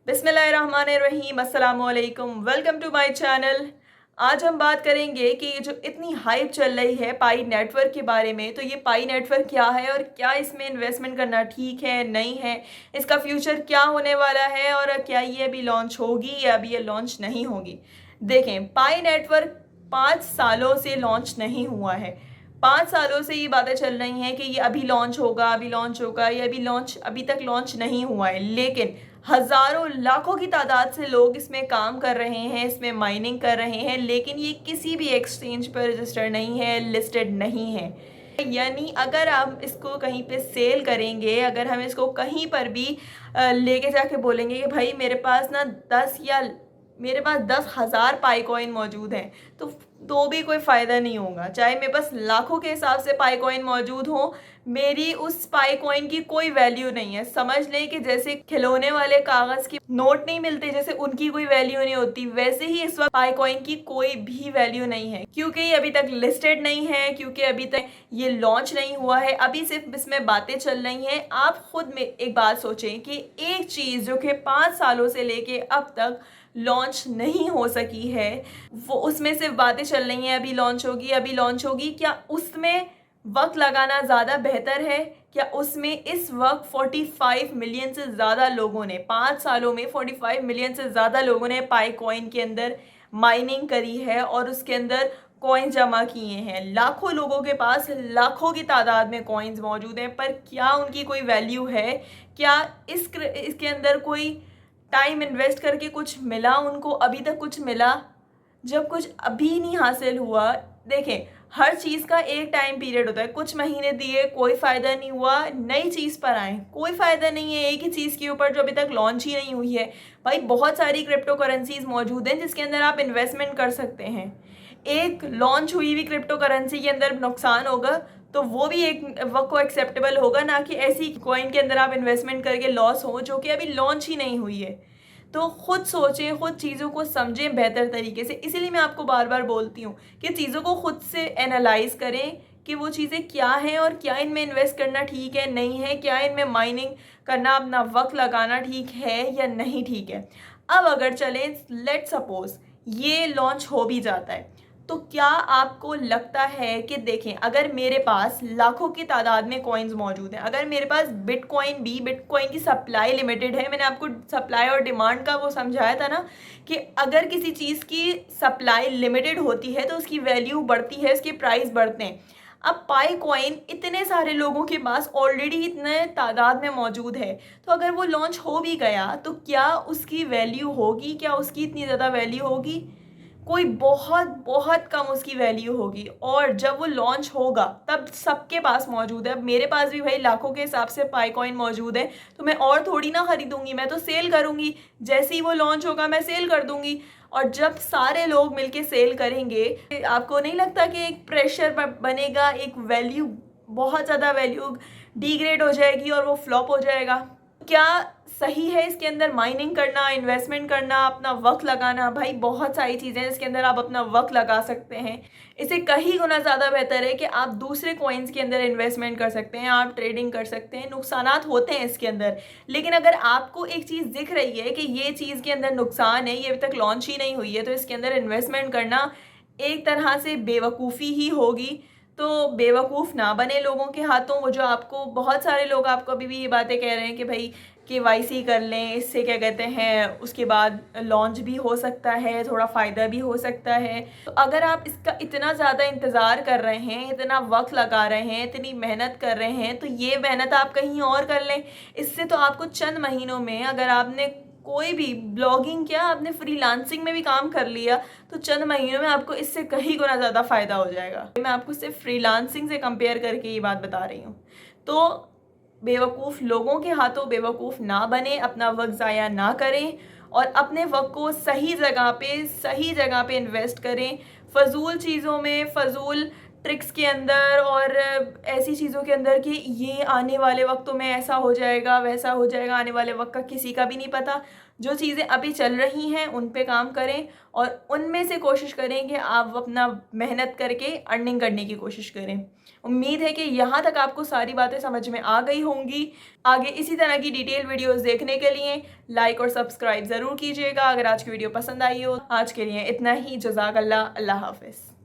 बिस्मिल्लाहिर्रहमानिर्रहीम, अस्सलामु अलैकुम, वेलकम टू माय चैनल। आज हम बात करेंगे कि ये जो इतनी हाइप चल रही है पाई नेटवर्क के बारे में, तो ये पाई नेटवर्क क्या है और क्या इसमें इन्वेस्टमेंट करना ठीक है नहीं है, इसका फ्यूचर क्या होने वाला है और क्या ये अभी लॉन्च होगी या अभी ये लॉन्च नहीं होगी। देखें, पाई नेटवर्क 5 सालों से लॉन्च नहीं हुआ है। 5 सालों से ये बातें चल रही हैं कि ये अभी लॉन्च होगा, अभी लॉन्च होगा, ये अभी तक लॉन्च नहीं हुआ है। लेकिन हज़ारों लाखों की तादाद से लोग इसमें काम कर रहे हैं, इसमें माइनिंग कर रहे हैं, लेकिन ये किसी भी एक्सचेंज पर रजिस्टर्ड नहीं है, लिस्टेड नहीं है। यानी अगर आप इसको कहीं पे सेल करेंगे, अगर हम इसको कहीं पर भी लेके जाके बोलेंगे कि भाई मेरे पास ना 10,000 पाई कॉइन मौजूद हैं, तो भी कोई फ़ायदा नहीं होगा। चाहे मेरे पास लाखों के हिसाब से पाई कॉइन मौजूद हो, मेरी उस पाई कॉइन की कोई वैल्यू नहीं है। समझ लें कि जैसे खिलौने वाले कागज़ के नोट नहीं मिलते, जैसे उनकी कोई वैल्यू नहीं होती, वैसे ही इस वक्त पाई कॉइन की कोई भी वैल्यू नहीं है, क्योंकि ये अभी तक लिस्टेड नहीं है, क्योंकि अभी तक ये लॉन्च नहीं हुआ है। अभी सिर्फ इसमें बातें चल रही हैं। आप खुद में एक बात सोचें कि एक चीज़ जो कि 5 सालों से लेके अब तक लॉन्च नहीं हो सकी है, वो उसमें सिर्फ बातें चल रही हैं, अभी लॉन्च होगी, अभी लॉन्च होगी। क्या उसमें वक्त लगाना ज़्यादा बेहतर है? क्या उसमें इस वक्त 45 मिलियन से ज़्यादा लोगों ने 5 सालों में 45 मिलियन से ज़्यादा लोगों ने पाई कॉइन के अंदर माइनिंग करी है और उसके अंदर कॉइन जमा किए हैं। लाखों लोगों के पास लाखों की तादाद में कॉइन्स मौजूद हैं, पर क्या उनकी कोई वैल्यू है? क्या इसके अंदर कोई टाइम इन्वेस्ट करके कुछ मिला उनको? अभी तक कुछ मिला? जब कुछ अभी नहीं हासिल हुआ। देखें, हर चीज़ का एक टाइम पीरियड होता है। कुछ महीने दिए, कोई फ़ायदा नहीं हुआ, नई चीज़ पर आए, कोई फ़ायदा नहीं है एक ही चीज़ के ऊपर जो अभी तक लॉन्च ही नहीं हुई है। भाई, बहुत सारी क्रिप्टो करेंसीज मौजूद हैं जिसके अंदर आप इन्वेस्टमेंट कर सकते हैं। एक लॉन्च हुई हुई क्रिप्टो करेंसी के अंदर नुकसान होगा तो वो भी एक वक्त को एक्सेप्टेबल होगा, ना कि ऐसी कॉइन के अंदर आप इन्वेस्टमेंट करके लॉस हो जो कि अभी लॉन्च ही नहीं हुई है। तो खुद सोचें, खुद चीज़ों को समझें बेहतर तरीके से। इसीलिए मैं आपको बार बार बोलती हूँ कि चीज़ों को खुद से एनालाइज करें कि वो चीज़ें क्या हैं और क्या इनमें इन्वेस्ट करना ठीक है नहीं है, क्या इनमें माइनिंग करना, अपना वक्त लगाना ठीक है या नहीं ठीक है। अब अगर चलें, लेट सपोज ये लॉन्च हो भी जाता है, तो क्या आपको लगता है कि देखें, अगर मेरे पास लाखों की तादाद में कॉइन्स मौजूद हैं, अगर मेरे पास बिटकॉइन की सप्लाई लिमिटेड है। मैंने आपको सप्लाई और डिमांड का वो समझाया था ना कि अगर किसी चीज़ की सप्लाई लिमिटेड होती है तो उसकी वैल्यू बढ़ती है, उसके प्राइस बढ़ते हैं। अब पाई कॉइन इतने सारे लोगों के पास ऑलरेडी इतने तादाद में मौजूद है, तो अगर वो लॉन्च हो भी गया तो क्या उसकी वैल्यू होगी? क्या उसकी इतनी ज़्यादा वैल्यू होगी? कोई बहुत बहुत कम उसकी वैल्यू होगी। और जब वो लॉन्च होगा तब सबके पास मौजूद है। अब मेरे पास भी भाई लाखों के हिसाब से पाई कॉइन मौजूद है, तो मैं और थोड़ी ना खरीदूंगी, मैं तो सेल करूंगी। जैसे ही वो लॉन्च होगा मैं सेल कर दूंगी। और जब सारे लोग मिलके सेल करेंगे, आपको नहीं लगता कि एक प्रेशर बनेगा, एक वैल्यू, बहुत ज़्यादा वैल्यू डिग्रेड हो जाएगी और वो फ्लॉप हो जाएगा? क्या सही है इसके अंदर माइनिंग करना, इन्वेस्टमेंट करना, अपना वक्त लगाना? भाई, बहुत सारी चीज़ें हैं जिसके अंदर आप अपना वक्त लगा सकते हैं। इससे कहीं गुना ज़्यादा बेहतर है कि आप दूसरे कॉइन्स के अंदर इन्वेस्टमेंट कर सकते हैं, आप ट्रेडिंग कर सकते हैं। नुकसानात होते हैं इसके अंदर, लेकिन अगर आपको एक चीज़ दिख रही है कि ये चीज़ के अंदर नुकसान है, ये अभी तक लॉन्च ही नहीं हुई है, तो इसके अंदर इन्वेस्टमेंट करना एक तरह से बेवकूफ़ी ही होगी। तो बेवकूफ़ ना बने लोगों के हाथों। वो जो आपको, बहुत सारे लोग आपको अभी भी ये बातें कह रहे हैं कि भाई केवाईसी कर लें, इससे क्या कहते हैं, उसके बाद लॉन्च भी हो सकता है, थोड़ा फ़ायदा भी हो सकता है। तो अगर आप इसका इतना ज़्यादा इंतज़ार कर रहे हैं, इतना वक्त लगा रहे हैं, इतनी मेहनत कर रहे हैं, तो ये मेहनत आप कहीं और कर लें। इससे तो आपको चंद महीनों में, अगर आपने कोई भी ब्लॉगिंग किया, आपने फ्रीलांसिंग में भी काम कर लिया, तो चंद महीनों में आपको इससे कहीं गुना ज़्यादा फ़ायदा हो जाएगा। मैं आपको सिर्फ फ्रीलांसिंग से कंपेयर करके ये बात बता रही हूँ। तो बेवकूफ़ लोगों के हाथों बेवकूफ़ ना बने, अपना वक्त ज़ाया ना करें और अपने वक्त को सही जगह पे इन्वेस्ट करें। फ़जूल चीज़ों में, फ़जूल ट्रिक्स के अंदर और ऐसी चीज़ों के अंदर कि ये आने वाले वक्तों में ऐसा हो जाएगा वैसा हो जाएगा, आने वाले वक्त का किसी का भी नहीं पता। जो चीज़ें अभी चल रही हैं उन पे काम करें और उनमें से कोशिश करें कि आप अपना मेहनत करके अर्निंग करने की कोशिश करें। उम्मीद है कि यहाँ तक आपको सारी बातें समझ में आ गई होंगी। आगे इसी तरह की डिटेल वीडियोस देखने के लिए लाइक और सब्सक्राइब ज़रूर कीजिएगा। अगर आज की वीडियो पसंद आई हो, आज के लिए इतना ही। जज़ाकल्लाह, अल्लाह हाफ़िज़।